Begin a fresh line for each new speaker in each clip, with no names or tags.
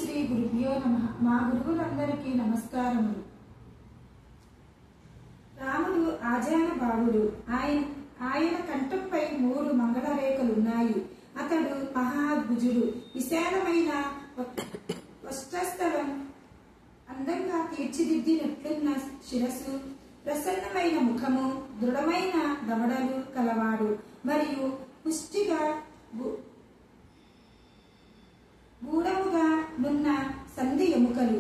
శ్రీ గురుభ్యో నమః. మా గురువులందరికీ నమస్కారములు. రాముడు ఆజానుబాహుడు. ఆయన కంఠంపై 3 మంగళరేఖలున్నాయి. అతడు మహాద్భుజుడు. విశాలమైన వక్షస్థలం, అందంగా తీర్చిదిద్దినట్లున్న శిరస్సు, ప్రసన్నమైన ముఖము, దృఢమైన దవడలు కలవాడు. మరియు పుష్టిగా గూఢముగా నున్న సంధి ఎముకలు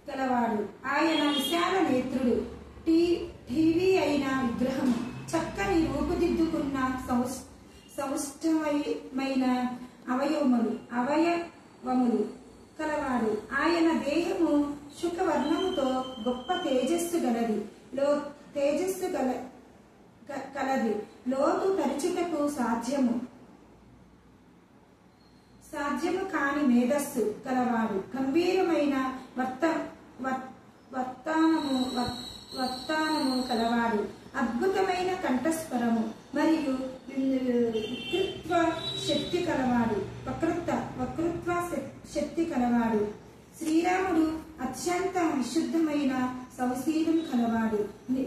కలవాడు. ఆయన విశాల నేత్రుడు, టీవీ అయిన విగ్రహం, చక్కని రూపుదిద్దుకున్న సౌష్ఠవమైన అవయవములు కలవాడు. ఆయన దేహము శుకవర్ణముతో గొప్ప తేజస్సు కలది. లోతు తరచుటకు సాధ్యము కాని మేధస్సు కలవాడు. గంభీరమైన వర్తానము కలవాడు. అద్భుతమైన కంఠస్వరము మరియు వక్తృత్వ శక్తి కలవాడు. శ్రీరాముడు అత్యంత విశుద్ధమైన సౌశీలం కలవాడు.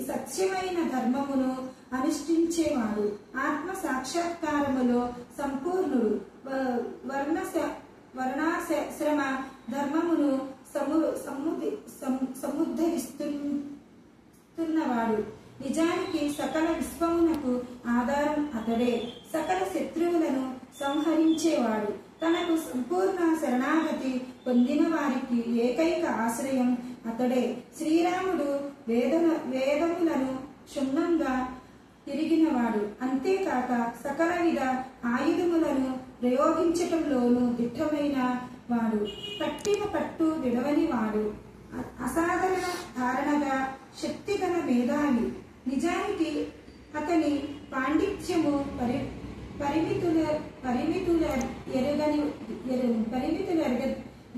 సత్యమైన ధర్మమును అనుష్ఠించేవాడు. ఆత్మ సాక్షాత్కారములో సంపూర్ణుడు. వర్ణాశ్రమ ధర్మమును సముద్ధరిస్తున్నవాడు. నిజానికి సకల విశ్వమునకు ఆధారం అతడే. సకల శత్రువులను సంహరించేవాడు. తనకు సంపూర్ణ శరణాగతి పొందిన వారికి ఏకైక ఆశ్రయం అతడే. శ్రీరాముడు వేదములను క్షుణ్ణంగా తిరిగినవాడు. అంతేకాక సకల విధ ఆయుధములను ప్రయోగించటంలోనూ దిట్టమైన వాడు. పట్టిన పట్టు విడవని వాడు. అసాధారణ ధారణగా శక్తిగల మేధావి. నిజానికి అతని పాండిత్యము పరిమితుల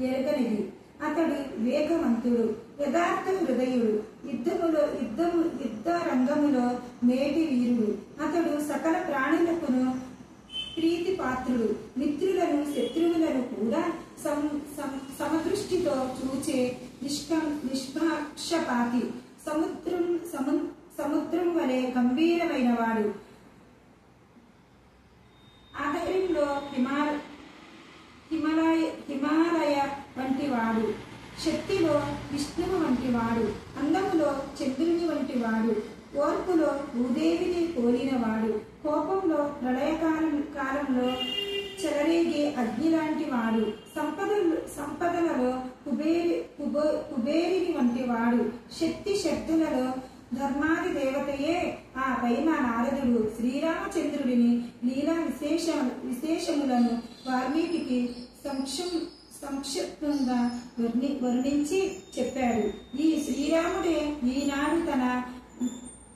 ఎరగనిది. అతడు వేగవంతుడు, యథార్థ హృదయుడు, యుద్ధ రంగములో మేటి వీరుడు. అతడు సకల ప్రాణులకును ప్రీతి పాత్రుడు. మిత్రులను శత్రువులను కూడా సమదృష్టితో చూచే నిష్పక్షపాతి. సముద్రం వలె గంభీరమైన వాడు. ఆదర్యంలో హిమాలయ వంటి వాడు. శక్తిలో విష్ణువు వంటి వాడు. అందములో చంద్రుని వంటి వాడు. ఓర్పులో భూదేవిని పోలినవాడు. కోపంలో ప్రళయకాలంలో చెలరేగే అగ్ని లాంటి వాడు. సంపదలలో కుబేరిని వంటి వాడు. శక్తి శక్తులలో ధర్మాది దేవతయే. ఆ పైన నారదుడు శ్రీరామచంద్రుడిని లీలా విశేషములను వాల్మీకి సంక్షిప్తంగా వర్ణించి చెప్పాడు. ఈ శ్రీరాముడే ఈనాడు తన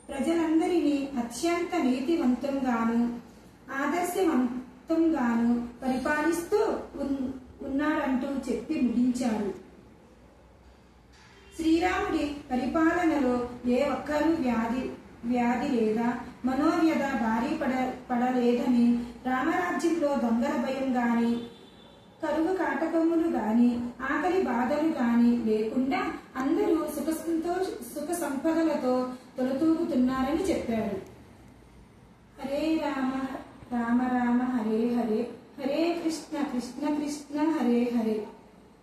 ప్రజలందరినీ అత్యంత నీతివంతంగాను ఆదర్శవంతంగాను పరిపాలిస్తూ ఉన్నాడంటూ చెప్పి ముగించాడు. శ్రీరాముడి పరిపాలనలో ఏ ఒక్కరూ వ్యాధి లేదా మనోవ్యధ బారి పడలేదని, రామరాజ్యంలో దొంగల భయం గాని, కరువు కాటకములు గాని, ఆకలి బాధలు గాని లేకుండా అందరూ సుఖ సంపదలతో తొలతూగుతున్నారని చెప్పాడు. హరే రామ రామ రామ హరే హరే, హరే కృష్ణ కృష్ణ కృష్ణ హరే హరే.